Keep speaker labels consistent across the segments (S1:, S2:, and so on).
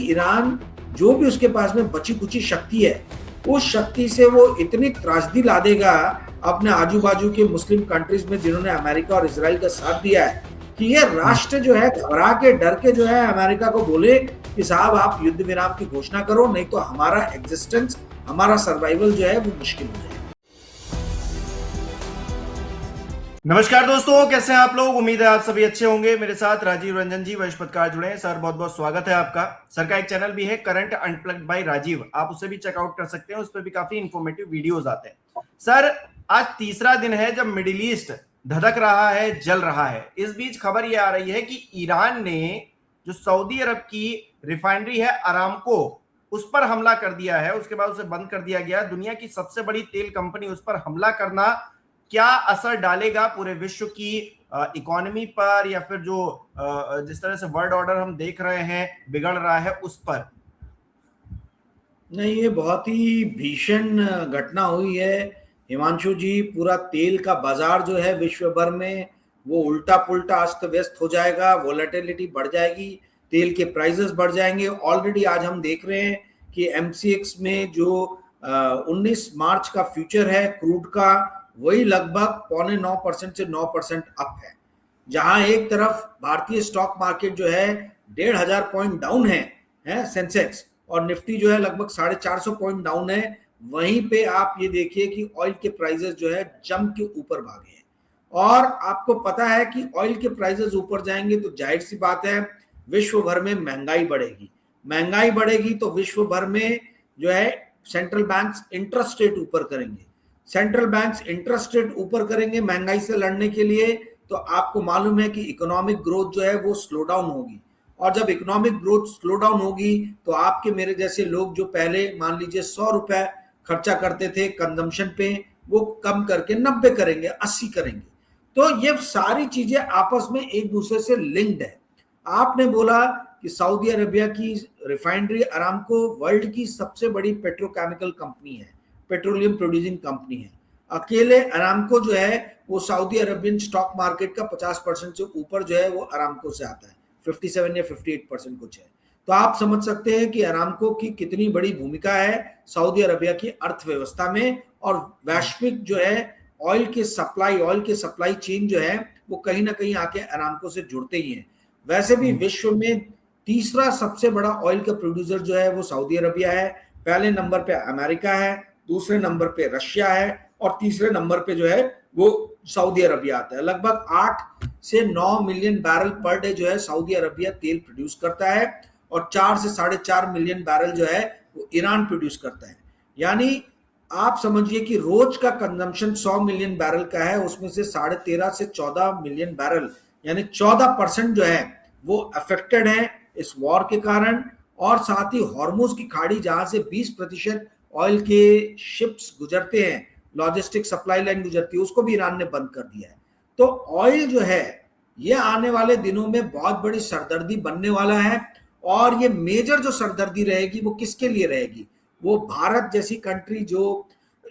S1: Iran जो भी उसके पास में बची कुची शक्ति है, उस शक्ति से वो इतनी त्रासदी ला देगा अपने आजू बाजू के मुस्लिम कंट्रीज में जिन्होंने अमेरिका और इजराइल का साथ दिया है, कि ये राष्ट्र जो है घबरा के डर के जो है अमेरिका को बोले कि साहब आप युद्ध विराम की घोषणा करो, नहीं तो हमारा एग्जिस्टेंस, हमारा सर्वाइवल जो है वो मुश्किल हो जाएगा।
S2: नमस्कार दोस्तों, कैसे हैं आप लोग। उम्मीद है आप सभी अच्छे होंगे। मेरे साथ राजीव रंजन जी वरिष्ठ पत्रकार जुड़े हैं। सर बहुत बहुत स्वागत है आपका। सर का एक चैनल भी है करंट अनप्लग्ड बाय राजीव, आप उसे भी चेकआउट कर सकते हैं। उस पर भी काफी इंफॉर्मेटिव वीडियोस आते हैं। सर आज तीसरा दिन है जब मिडिल ईस्ट धधक रहा है, जल रहा है। इस बीच खबर यह आ रही है कि ईरान ने जो सऊदी अरब की रिफाइनरी है अरामको, उस पर हमला कर दिया है। उसके बाद उसे बंद कर दिया गया। दुनिया की सबसे बड़ी तेल कंपनी उस पर हमला करना क्या असर डालेगा पूरे विश्व की इकोनॉमी पर, या फिर जो जिस तरह से वर्ल्ड ऑर्डर हम देख रहे हैं बिगड़ रहा है उस पर?
S1: नहीं, ये बहुत ही भीषण घटना हुई है हिमांशु जी। पूरा तेल का बाजार जो है विश्व भर में वो उल्टा पुल्टा अस्त व्यस्त हो जाएगा, वोलेटिलिटी बढ़ जाएगी, तेल के प्राइसेस बढ़ जाएंगे। ऑलरेडी आज हम देख रहे हैं कि एमसीएक्स में जो 19 मार्च का फ्यूचर है क्रूड का, वही लगभग 0.9% से 9% अप है। जहां एक तरफ भारतीय स्टॉक मार्केट जो है 1,500 पॉइंट डाउन है सेंसेक्स, और निफ्टी जो है लगभग 450 पॉइंट डाउन है। वहीं पे आप ये देखिए कि ऑयल के प्राइसेस जो है जम के ऊपर भागे हैं। और आपको पता है कि ऑयल के प्राइसेस ऊपर जाएंगे तो जाहिर सी बात है विश्व भर में महंगाई बढ़ेगी। महंगाई बढ़ेगी तो विश्व भर में जो है सेंट्रल बैंक्स इंटरेस्ट रेट ऊपर करेंगे। सेंट्रल बैंक्स इंटरेस्ट रेट ऊपर करेंगे महंगाई से लड़ने के लिए, तो आपको मालूम है कि इकोनॉमिक ग्रोथ जो है वो स्लो डाउन होगी। और जब इकोनॉमिक ग्रोथ स्लो डाउन होगी तो आपके मेरे जैसे लोग जो पहले मान लीजिए 100 रुपए खर्चा करते थे कंजम्पशन पे, वो कम करके 90 करेंगे, 80 करेंगे। तो ये सारी चीजें आपस में एक दूसरे से लिंक्ड है। आपने बोला कि सऊदी अरेबिया की रिफाइनरी अरामको वर्ल्ड की सबसे बड़ी पेट्रोकेमिकल कंपनी है, पेट्रोलियम प्रोड्यूसिंग कंपनी है। अकेले अरामको जो है वो सऊदी अरबियन स्टॉक मार्केट का 50% से ऊपर जो है वो अरामको से आता है, 57 या 58% कुछ है। तो आप समझ सकते हैं कि अरामको की कितनी बड़ी भूमिका है सऊदी अरबिया की अर्थव्यवस्था में। और वैश्विक जो है ऑयल के सप्लाई चेन जो है वो कहीं ना कहीं आके अरामको से जुड़ते ही हैं। वैसे भी विश्व में तीसरा सबसे बड़ा ऑयल का प्रोड्यूसर जो है वो सऊदी अरबिया है। पहले नंबर पे अमेरिका है, दूसरे नंबर पे रशिया है, और तीसरे नंबर पे जो है वो सऊदी अरबिया आता है। लगभग 8 से 9 मिलियन बैरल पर डे जो है सऊदी अरबिया तेल प्रोड्यूस करता है, और 4 से 4.5 मिलियन बैरल जो है वो ईरान प्रोड्यूस करता है। यानी आप समझिए कि रोज का कंजम्पशन 100 मिलियन बैरल का है, उसमें से 13.5 से 14 मिलियन बैरल यानी 14% जो है वो अफेक्टेड है इस वॉर के कारण। और साथ ही हॉर्मुज की खाड़ी जहां से 20% ऑयल के शिप्स गुजरते हैं, लॉजिस्टिक सप्लाई लाइन गुजरती है, उसको भी ईरान ने बंद कर दिया है। तो ऑयल जो है ये आने वाले दिनों में बहुत बड़ी सरदर्दी बनने वाला है। और ये मेजर जो सरदर्दी रहेगी वो किसके लिए रहेगी? वो भारत जैसी कंट्री जो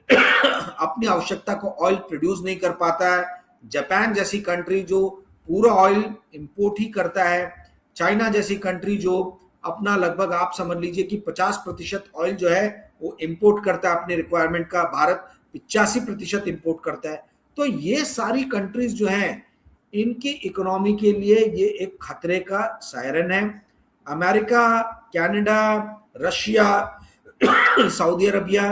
S1: अपनी आवश्यकता को ऑयल प्रोड्यूस नहीं कर पाता है, जापान जैसी कंट्री जो पूरा ऑयल इंपोर्ट ही करता है, चाइना जैसी कंट्री जो अपना लगभग आप समझ लीजिए कि 50% ऑयल जो है वो इंपोर्ट करता है अपने रिक्वायरमेंट का, भारत 85% इंपोर्ट करता है। तो ये सारी कंट्रीज जो हैं इनकी इकोनॉमी के लिए ये एक खतरे का सायरन है। America, Canada, Russia, Saudi Arabia,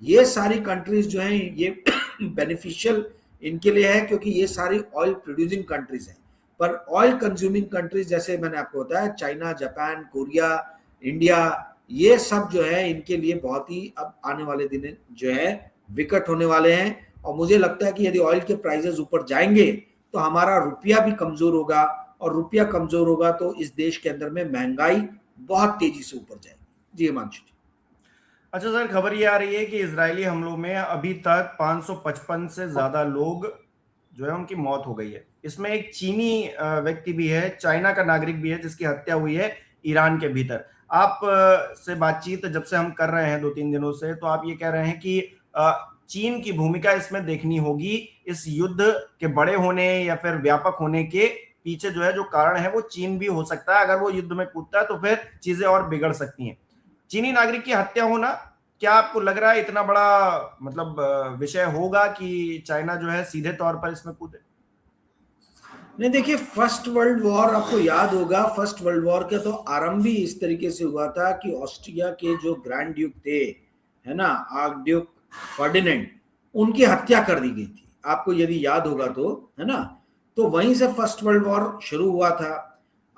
S1: ये सारी कंट्रीज जो हैं ये बेनिफिशियल इनके लिए है, क्योंकि ये सारी ऑयल प्रोड्यूसिंग कंट्रीज हैं। पर ऑयल कंज्यूमिंग कंट्रीज जैसे मैंने आपको बताया चाइना, जापान, कोरिया, इंडिया, ये सब जो है इनके लिए बहुत ही अब आने वाले दिन जो है विकट होने वाले हैं। और मुझे लगता है कि यदि ऑयल के प्राइसेस ऊपर जाएंगे तो हमारा रुपया भी कमजोर होगा, और रुपया कमजोर होगा तो इस देश के अंदर में महंगाई बहुत तेजी से ऊपर जाएगी। जी हिमांशु जी।
S2: अच्छा सर, खबर ये आ रही है कि इजरायली हमलों में अभी तक 555 से ज्यादा लोग जो है उनकी मौत हो गई है। इसमें एक चीनी व्यक्ति भी है, चाइना का नागरिक भी है, जिसकी हत्या हुई है ईरान के भीतर। आप से बातचीत जब से हम कर रहे हैं 2-3 दिनों से, तो आप ये कह रहे हैं कि चीन की भूमिका इसमें देखनी होगी इस युद्ध के बड़े होने या फिर व्यापक होने के पीछे जो है जो कारण है वो चीन भी हो सकता है। अगर वो युद्ध में कूदता है तो फिर चीजें और बिगड़ सकती हैं। चीनी नागरिक की हत्या होना, क्या आपको लग रहा है इतना बड़ा मतलब विषय होगा कि चाइना जो है सीधे तौर पर इसमें कूदे?
S1: नहीं, देखिए, फर्स्ट वर्ल्ड वॉर आपको याद होगा, फर्स्ट वर्ल्ड वॉर का तो आरंभ ही इस तरीके से हुआ था कि ऑस्ट्रिया के जो ग्रैंड ड्यूक थे, है ना, आर्क ड्यूक फर्डिनेंड, उनकी हत्या कर दी गई थी, आपको यदि याद होगा तो, है ना। तो वहीं से फर्स्ट वर्ल्ड वॉर शुरू हुआ था।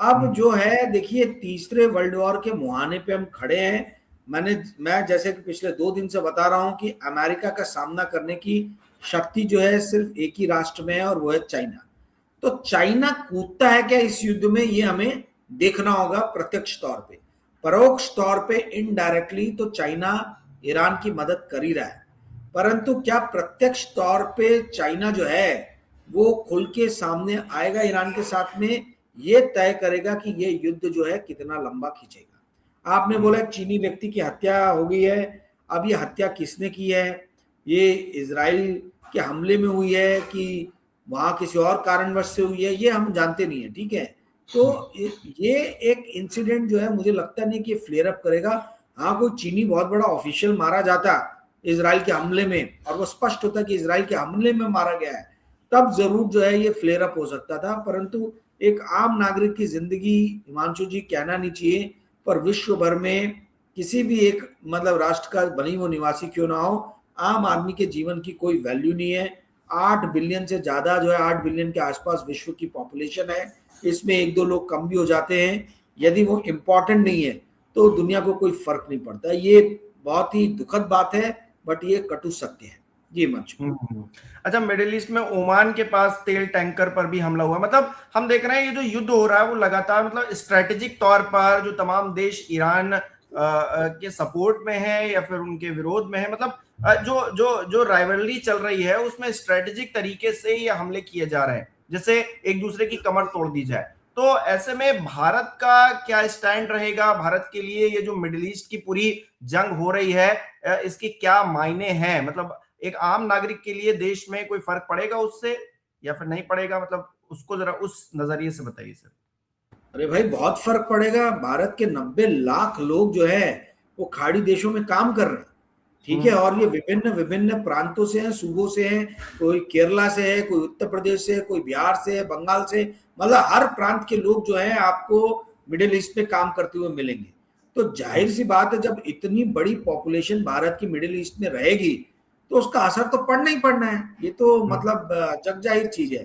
S1: अब जो है, देखिए, तीसरे वर्ल्ड वॉर के मुहाने पे हम खड़े हैं। मैं जैसे कि पिछले 2 दिन से बता रहा हूं कि अमेरिका का सामना करने की शक्ति जो है सिर्फ एक ही राष्ट्र में है, और वो है चाइना। तो चाइना कूदता है क्या इस युद्ध में, ये हमें देखना होगा। प्रत्यक्ष तौर पे, परोक्ष तौर पे, इनडायरेक्टली तो चाइना ईरान की मदद कर ही रहा है, परंतु क्या प्रत्यक्ष तौर पे चाइना जो है वो खुल के सामने आएगा ईरान के साथ में, ये तय करेगा कि ये युद्ध जो है कितना लंबा खींचेगा। आपने बोला चीनी व्यक्ति की हत्या हो गई है। अब ये हत्या किसने की है? ये इजराइल के हमले में हुई है कि वहां किसी और कारणवश से हुई है, ये हम जानते नहीं है, ठीक है। तो ये एक इंसिडेंट जो है, मुझे लगता नहीं कि फ्लेयर अप करेगा। हाँ, कोई चीनी बहुत बड़ा ऑफिशियल मारा जाता इजराइल के हमले में, और वो स्पष्ट होता कि इजराइल के हमले में मारा गया है, तब जरूर जो है ये फ्लेयर अप हो सकता था। परंतु एक आम नागरिक की जिंदगी, हिमांशु जी, कहना नहीं चाहिए, पर विश्व भर में किसी भी एक मतलब राष्ट्र का भले वो निवासी क्यों ना हो, आम आदमी के जीवन की कोई वैल्यू नहीं है। 8 बिलियन से ज्यादा जो है, 8 बिलियन के आसपास विश्व की पॉपुलेशन है। इसमें 1-2 लोग कम भी हो जाते हैं, यदि वो इम्पोर्टेंट नहीं है तो दुनिया को कोई फर्क नहीं पड़ता। ये बहुत ही दुखद बात है, बट ये कटु सत्य है। जी मंशु।
S2: अच्छा, मिडिल ईस्ट में ओमान के पास तेल टैंकर पर भी हमला हुआ। मतलब हम देख रहे हैं ये जो युद्ध हो रहा है वो लगातार मतलब स्ट्रेटेजिक तौर पर जो तमाम देश ईरान के सपोर्ट में है या फिर उनके विरोध में है, मतलब जो जो जो राइवलरी चल रही है उसमें स्ट्रेटेजिक तरीके से ये हमले किए जा रहे हैं, जैसे एक दूसरे की कमर तोड़ दी जाए। तो ऐसे में भारत का क्या स्टैंड रहेगा? भारत के लिए ये जो मिडिल ईस्ट की पूरी जंग हो रही है इसकी क्या मायने हैं? मतलब एक आम नागरिक के लिए देश में कोई फर्क पड़ेगा उससे या फिर नहीं पड़ेगा? मतलब उसको जरा उस नजरिए से बताइए सर।
S1: अरे भाई, बहुत फर्क पड़ेगा। भारत के 90 लाख लोग जो है वो खाड़ी देशों में काम कर रहे हैं, ठीक है। और ये विभिन्न विभिन्न प्रांतों से हैं, सूबों से हैं। कोई केरला से है, कोई उत्तर प्रदेश से, कोई बिहार से है, बंगाल से, मतलब हर प्रांत के लोग जो हैं आपको मिडिल ईस्ट में काम करते हुए मिलेंगे। तो जाहिर सी बात है, जब इतनी बड़ी पॉपुलेशन भारत की मिडिल ईस्ट में रहेगी तो उसका असर तो पड़ना ही पड़ना है। ये तो मतलब जग जाहिर चीज है।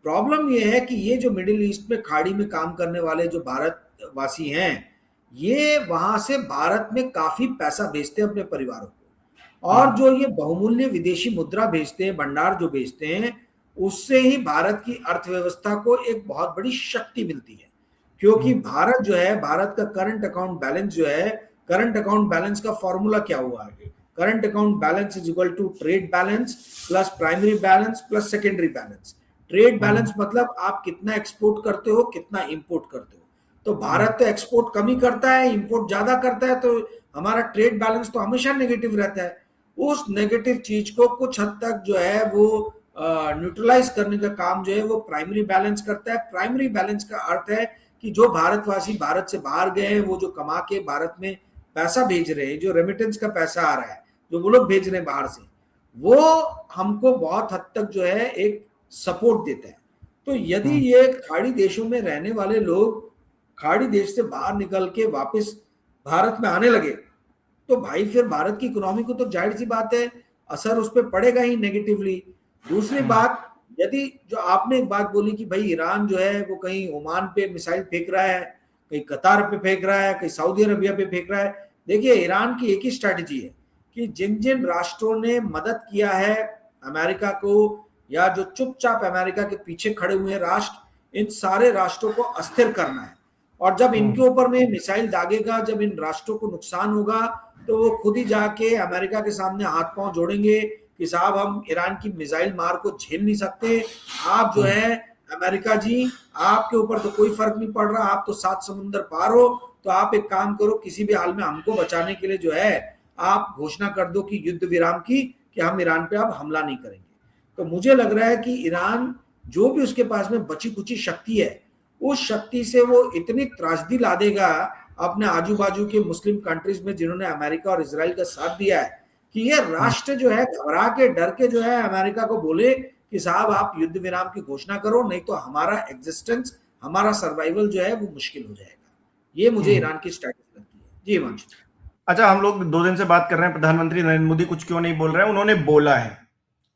S1: प्रॉब्लम ये है कि ये जो मिडिल ईस्ट में खाड़ी में काम करने वाले जो भारतवासी हैं, ये वहां से भारत में काफी पैसा भेजते हैं अपने परिवारों को, और जो ये बहुमूल्य विदेशी मुद्रा भेजते हैं, भंडार जो भेजते हैं, उससे ही भारत की अर्थव्यवस्था को एक बहुत बड़ी शक्ति मिलती है। क्योंकि भारत जो है, भारत का करंट अकाउंट बैलेंस जो है, करंट अकाउंट बैलेंस का फॉर्मूला क्या हुआ है? Current account balance is equal to trade balance plus primary balance plus secondary balance. Trade balance मतलब आप कितना एक्सपोर्ट करते हो, कितना इंपोर्ट करते हो। तो भारत तो एक्सपोर्ट कम ही करता है, इंपोर्ट ज्यादा करता है, तो हमारा ट्रेड बैलेंस तो हमेशा नेगेटिव रहता है। उस नेगेटिव चीज को कुछ हद तक जो है वो न्यूट्रलाइज करने का काम जो है वो प्राइमरी बैलेंस करता है। प्राइमरी बैलेंस का अर्थ है कि जो भारतवासी भारत से बाहर गए हैं, वो जो कमा के भारत में पैसा भेज रहे हैं, जो रेमिटेंस का पैसा आ रहा है, जो वो लोग भेज रहे हैं बाहर से, वो हमको बहुत हद तक जो है एक सपोर्ट देता है। तो यदि ये खाड़ी देशों में रहने वाले लोग खाड़ी देश से बाहर निकल के वापस भारत में आने लगे, तो भाई फिर भारत की इकोनॉमी को तो जाहिर सी बात है असर उस पर पड़ेगा ही नेगेटिवली। दूसरी बात, यदि जो आपने एक बात बोली कि भाई ईरान जो है वो कहीं ओमान पे मिसाइल फेंक रहा है, कहीं कतार पे फेंक रहा है, कहीं सऊदी अरबिया पे फेंक रहा है। देखिए, ईरान की एक ही स्ट्रैटेजी है कि जिन जिन राष्ट्रों ने मदद किया है अमेरिका को, या जो चुपचाप अमेरिका के पीछे खड़े हुए हैं राष्ट्र, इन सारे राष्ट्रों को अस्थिर करना है। और जब इनके ऊपर में मिसाइल दागेगा, जब इन राष्ट्रों को नुकसान होगा, तो वो खुद ही जाके अमेरिका के सामने हाथ पांव जोड़ेंगे कि साहब हम ईरान की मिसाइल मार को झेल नहीं सकते। आप जो है अमेरिका जी, आपके ऊपर तो कोई फर्क नहीं पड़ रहा, आप तो 7 समुंदर पार हो, तो आप एक काम करो, किसी भी हाल में हमको बचाने के लिए जो है आप घोषणा कर दो कि युद्ध विराम की, कि हम ईरान पे अब हमला नहीं करेंगे। तो मुझे लग रहा है कि ईरान जो भी उसके पास में बची कुची शक्ति है, उस शक्ति से वो इतनी त्रासदी ला देगा अपने आजू बाजू के मुस्लिम कंट्रीज में जिन्होंने अमेरिका और इसराइल का साथ दिया है, कि ये राष्ट्र जो है घबरा के डर के जो है अमेरिका को बोले कि साहब आप युद्ध विराम की घोषणा करो, नहीं तो हमारा एग्जिस्टेंस, हमारा सर्वाइवल जो है वो मुश्किल हो जाएगा। ये मुझे ईरान की स्ट्रैटेजी लगती है। जी हिमांशु।
S2: अच्छा, हम लोग 2 दिन से बात कर रहे हैं, प्रधानमंत्री नरेंद्र मोदी कुछ क्यों नहीं बोल रहे हैं। उन्होंने बोला है,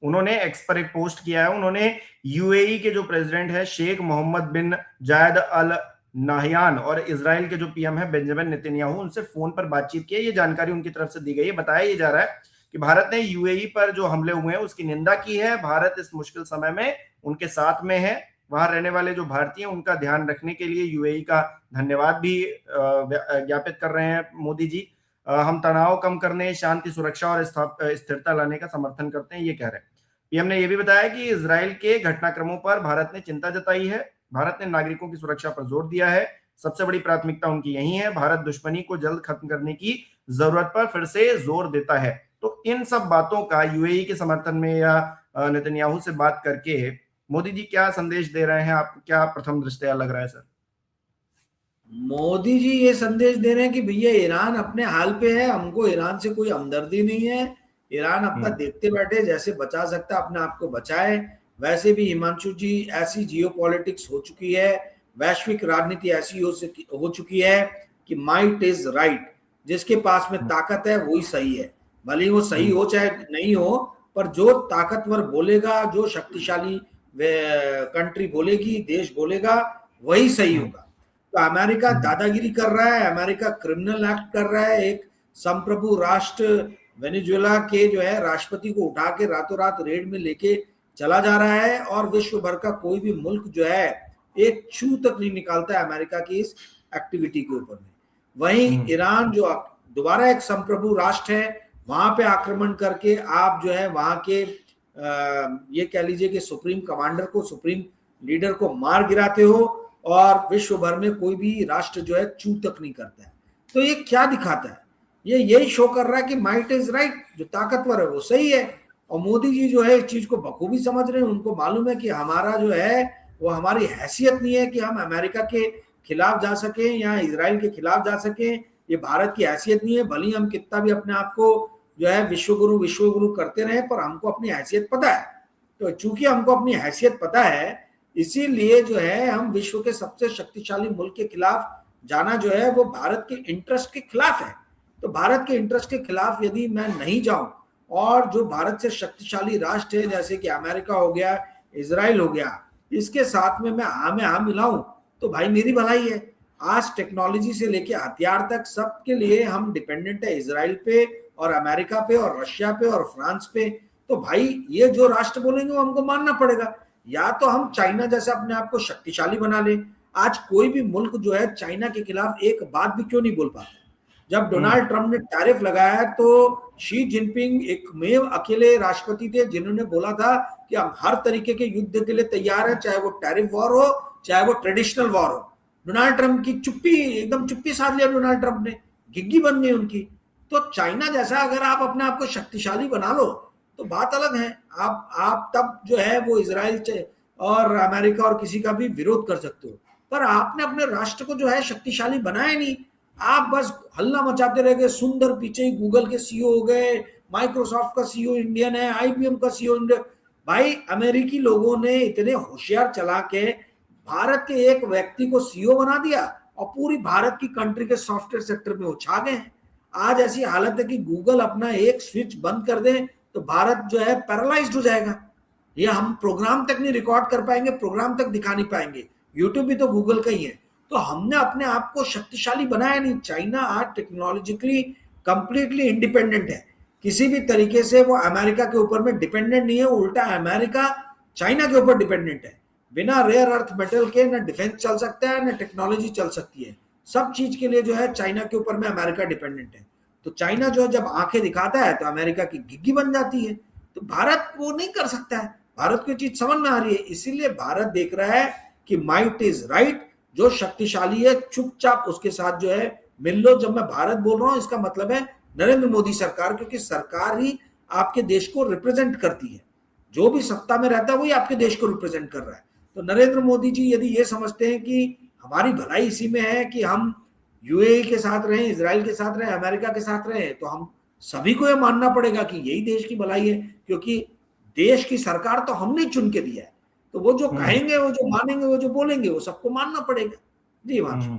S2: उन्होंने एक्स पर एक पोस्ट किया है। उन्होंने यूएई के जो प्रेसिडेंट है शेख मोहम्मद बिन जायद अल नाहयान और इजराइल के जो पीएम है बेंजामिन नेतन्याहू, उनसे फोन पर बातचीत की है। ये जानकारी उनकी तरफ से दी गई है। बताया ये जा रहा है कि भारत ने यूएई पर जो हमले हुए हैं उसकी निंदा की है। भारत इस मुश्किल समय में उनके साथ में है। वहां रहने वाले जो भारतीय हैं उनका ध्यान रखने के लिए यूएई का धन्यवाद भी ज्ञापित कर रहे हैं मोदी जी। हम तनाव कम करने, शांति, सुरक्षा और स्थिरता लाने का समर्थन करते हैं, ये कह रहे हैं। पीएम ने यह भी बताया कि इजराइल के घटनाक्रमों पर भारत ने चिंता जताई है। भारत ने नागरिकों की सुरक्षा पर जोर दिया है। सबसे बड़ी प्राथमिकता उनकी यही है। भारत दुश्मनी को जल्द खत्म करने की जरूरत पर फिर से जोर देता है। तो इन सब बातों का यूएई के समर्थन में या नेतन्याहू से बात करके मोदी जी क्या संदेश दे रहे हैं, आपको क्या प्रथम दृष्टया लग रहा है सर?
S1: मोदी जी ये संदेश दे रहे हैं कि भैया ईरान अपने हाल पे है, हमको ईरान से कोई हमदर्दी नहीं है। ईरान अपना देखते बैठे, जैसे बचा सकता है अपने आप को बचाए। वैसे भी हिमांशु जी ऐसी जियोपॉलिटिक्स हो चुकी है, वैश्विक राजनीति ऐसी हो चुकी है कि माइट इज राइट। जिसके पास में ताकत है वही सही है, भले ही वो सही हो चाहे नहीं हो, पर जो ताकतवर बोलेगा, जो शक्तिशाली कंट्री बोलेगी, देश बोलेगा, वही सही होगा। तो अमेरिका दादागिरी कर रहा है, अमेरिका क्रिमिनल एक्ट कर रहा है। एक संप्रभु राष्ट्र वेनेजुएला के जो है राष्ट्रपति को उठा के रातों रात रेड में लेके चला जा रहा है, और विश्व भर का कोई भी मुल्क जो है एक छू तक नहीं निकालता है अमेरिका की इस एक्टिविटी के ऊपर में। वहीं ईरान जो दोबारा एक संप्रभु राष्ट्र है, वहां पे आक्रमण करके आप जो है वहां के ये कह लीजिए कि सुप्रीम कमांडर को, सुप्रीम लीडर को मार गिराते हो, और विश्व भर में कोई भी राष्ट्र जो है चू तक नहीं करता है। तो ये क्या दिखाता है? ये यही शो कर रहा है कि माइट इज राइट, जो ताकतवर है वो सही है। और मोदी जी जो है इस चीज को बखूबी समझ रहे हैं। उनको मालूम है कि हमारा जो है वो, हमारी हैसियत नहीं है कि हम अमेरिका के खिलाफ जा सके या इजराइल के खिलाफ जा सके। ये भारत की हैसियत नहीं है। भले हम कितना भी अपने आप को जो है विश्वगुरु करते रहे, पर हमको अपनी हैसियत पता है। तो चूंकि हमको अपनी हैसियत पता है, इसीलिए जो है हम विश्व के सबसे शक्तिशाली मुल्क के खिलाफ जाना जो है वो भारत के इंटरेस्ट के खिलाफ है। तो भारत के इंटरेस्ट के खिलाफ यदि मैं नहीं जाऊं, और जो भारत से शक्तिशाली राष्ट्र है जैसे कि अमेरिका हो गया, इजराइल हो गया, इसके साथ में मैं हाँ मिलाऊं, तो भाई मेरी भलाई है। आज टेक्नोलॉजी से लेके हथियार तक सबके लिए हम डिपेंडेंट है इजराइल पे और अमेरिका पे और रशिया पे और फ्रांस पे। तो भाई ये जो राष्ट्र बोलेंगे वो हमको मानना पड़ेगा। या तो हम चाइना जैसे अपने आप को शक्तिशाली बना ले। आज कोई भी मुल्क जो है चाइना के खिलाफ एक बात भी क्यों नहीं बोल पाता? जब डोनाल्ड ट्रंप ने टैरिफ लगाया तो शी जिनपिंग एकमेव अकेले राष्ट्रपति थे जिन्होंने बोला था कि हम हर तरीके के युद्ध के लिए तैयार है, चाहे वो टैरिफ वॉर हो, चाहे वो ट्रेडिशनल वॉर हो। डोनाल्ड ट्रंप की एकदम चुप्पी साध लिया डोनाल्ड ट्रंप ने, घिग्गी बन गई उनकी। तो चाइना जैसा अगर आप अपने आप को शक्तिशाली बना लो तो बात अलग है। आप तब जो है वो इजराइल और अमेरिका और किसी का भी विरोध कर सकते हो, पर आपने अपने राष्ट्र को जो है शक्तिशाली बनाया नहीं। आप बस हल्ला मचाते रह गए। सुंदर पिचई गूगल के सीईओ हो गए, माइक्रोसॉफ्ट का सीईओ इंडियन है, आईबीएम का सीईओ इंडियन। भाई अमेरिकी लोगों ने इतने होशियार चला के भारत के एक व्यक्ति को सीईओ बना दिया और पूरी भारत की कंट्री के सॉफ्टवेयर सेक्टर में वो छा गए हैं। आज ऐसी हालत है कि गूगल अपना एक स्विच बंद कर दे तो भारत जो है पैरालाइज्ड हो जाएगा। ये हम प्रोग्राम तक नहीं रिकॉर्ड कर पाएंगे, प्रोग्राम तक दिखा नहीं पाएंगे। यूट्यूब भी तो गूगल का ही है। तो हमने अपने आप को शक्तिशाली बनाया नहीं। चाइना आज टेक्नोलॉजिकली कंप्लीटली इंडिपेंडेंट है। किसी भी तरीके से वो अमेरिका के ऊपर में डिपेंडेंट नहीं है, उल्टा अमेरिका चाइना के ऊपर डिपेंडेंट है। बिना रेयर अर्थ मेटल के न डिफेंस चल सकता है, न टेक्नोलॉजी चल सकती है। सब चीज के लिए जो है चाइना के ऊपर में अमेरिका डिपेंडेंट है। तो चाइना जो है जब आंखें दिखाता है तो अमेरिका की घिग्गी बन जाती है। तो भारत वो नहीं कर सकता है। भारत को चीज समझ में आ रही है, इसीलिए भारत देख रहा है कि माइट इज राइट। जो शक्तिशाली है चुपचाप उसके साथ जो है मिल लो। जब मैं भारत बोल रहा हूं इसका मतलब है नरेंद्र मोदी सरकार, क्योंकि सरकार ही आपके देश को रिप्रेजेंट करती है। जो भी सत्ता में रहता है वही आपके देश को रिप्रेजेंट कर रहा है। तो नरेंद्र मोदी जी यदि ये समझते हैं कि हमारी भलाई इसी में है कि हम यूएई के साथ रहें, इजराइल के साथ रहें, अमेरिका के साथ रहें, तो हम सभी को यह मानना पड़ेगा कि यही देश की भलाई है, क्योंकि देश की सरकार तो हमने चुन के दिया है। तो वो जो कहेंगे, वो जो मानेंगे, वो जो बोलेंगे, वो सबको मानना पड़ेगा। जी हिमांशु।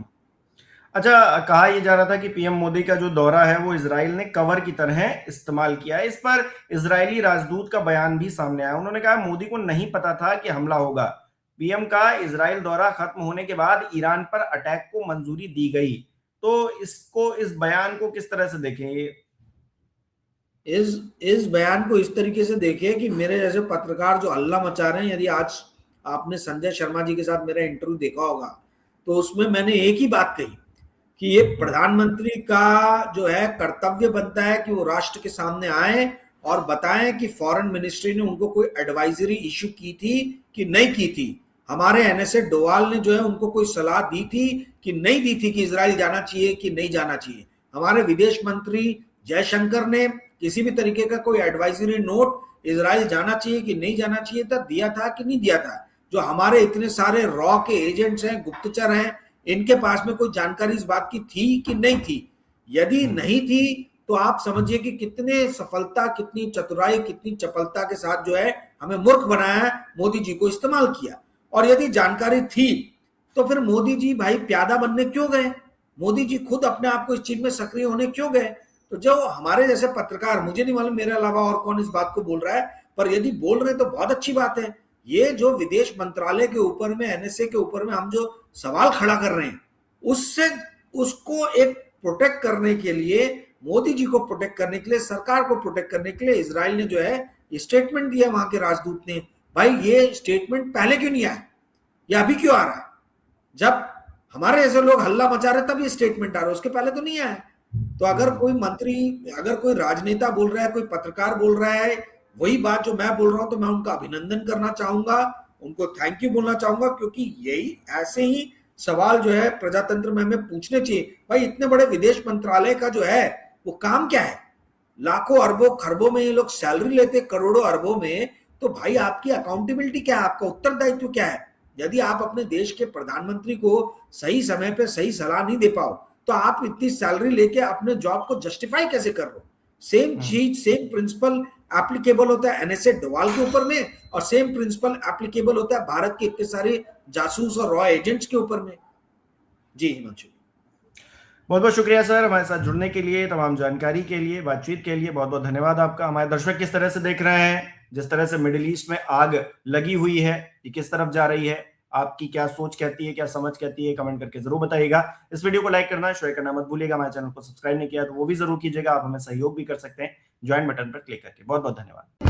S2: अच्छा, कहा यह जा रहा था कि पीएम मोदी का जो दौरा है वो इजराइल ने कवर की तरह इस्तेमाल किया है। इस पर इजरायली राजदूत का बयान भी सामने आया। उन्होंने कहा मोदी को नहीं पता था कि हमला होगा। पीएम का इजराइल दौरा खत्म होने के बाद ईरान पर अटैक को मंजूरी दी गई। तो इस बयान को किस तरह से देखें?
S1: इस बयान को इस तरीके से देखिए कि मेरे जैसे पत्रकार जो हल्ला मचा रहे हैं, यदि आज आपने संजय शर्मा जी के साथ मेरा इंटरव्यू देखा होगा तो उसमें मैंने एक ही बात कही कि ये प्रधानमंत्री का जो है कर्तव्य बनता है कि वो राष्ट्र के सामने आए और बताएं कि फॉरेन मिनिस्ट्री ने उनको कोई एडवाइजरी इशू की थी कि नहीं की थी। हमारे एनएसए डोवाल ने जो है उनको कोई सलाह दी थी कि नहीं दी थी कि इजराइल जाना चाहिए कि नहीं जाना चाहिए। हमारे विदेश मंत्री जयशंकर ने किसी भी तरीके का कोई एडवाइजरी नोट इजराइल जाना चाहिए कि नहीं जाना चाहिए था दिया था कि नहीं दिया था? जो हमारे इतने सारे रॉ के एजेंट्स हैं, गुप्तचर हैं, इनके पास में कोई जानकारी इस बात की थी कि नहीं थी? यदि नहीं थी तो आप समझिए कि कितने सफलता, कितनी चतुराई, कितनी चपलता के साथ जो है हमें मूर्ख बनाया, मोदी जी को इस्तेमाल किया। और यदि जानकारी थी तो फिर मोदी जी भाई प्यादा बनने क्यों गए? मोदी जी खुद अपने आप को इस चीज में सक्रिय होने क्यों गए? तो जो हमारे जैसे पत्रकार, मुझे नहीं मालूम मेरे अलावा और कौन इस बात को बोल रहा है, पर यदि बोल रहे तो बहुत अच्छी बात है। ये जो विदेश मंत्रालय के ऊपर में, एनएसए के ऊपर में हम जो सवाल खड़ा कर रहे हैं, उससे उसको एक प्रोटेक्ट करने के लिए, मोदी जी को प्रोटेक्ट करने के लिए, सरकार को प्रोटेक्ट करने के लिए इजराइल ने जो है स्टेटमेंट दिया वहां के राजदूत ने। भाई ये स्टेटमेंट पहले क्यों नहीं आया? ये अभी क्यों आ रहा है? जब हमारे ऐसे लोग हल्ला मचा रहे तब ये स्टेटमेंट आ रहा है, उसके पहले तो नहीं आया। तो अगर कोई मंत्री, अगर कोई राजनेता बोल रहा है, कोई पत्रकार बोल रहा है वही बात जो मैं बोल रहा हूं, तो मैं उनका अभिनंदन करना चाहूंगा, उनको थैंक यू बोलना चाहूंगा, क्योंकि यही ऐसे ही सवाल जो है प्रजातंत्र में हमें पूछने चाहिए। भाई इतने बड़े विदेश मंत्रालय का जो है वो काम क्या है? लाखों अरबों खरबों में ये लोग सैलरी लेते, करोड़ों अरबों में। तो भाई आपकी अकाउंटेबिलिटी क्या है? आपका उत्तरदायित्व क्या है? यदि आप अपने देश के प्रधानमंत्री को सही समय पे सही सलाह नहीं दे पाओ तो आप इतनी सैलरी लेके अपने जॉब को जस्टिफाई कैसे कर रहे हो? सेम चीज, सेम प्रिंसिपल एप्लीकेबल होता है एनएसए डोवाल के ऊपर में, और सेम प्रिंसिपल एप्लीकेबल होता है भारत के इतने सारे जासूस और रॉ एजेंट्स के ऊपर में। जी हिमांशु,
S2: बहुत बहुत शुक्रिया सर, हमारे साथ जुड़ने के लिए, तमाम जानकारी के लिए, बातचीत के लिए बहुत बहुत धन्यवाद आपका। हमारे दर्शक किस तरह से देख रहे हैं, जिस तरह से मिडिल ईस्ट में आग लगी हुई है, ये किस तरफ जा रही है, आपकी क्या सोच कहती है, क्या समझ कहती है, कमेंट करके जरूर बताइएगा। इस वीडियो को लाइक करना, शेयर करना मत भूलिएगा। हमारे चैनल को सब्सक्राइब नहीं किया तो वो भी जरूर कीजिएगा। आप हमें सहयोग भी कर सकते हैं ज्वाइन बटन पर क्लिक करके। बहुत बहुत धन्यवाद।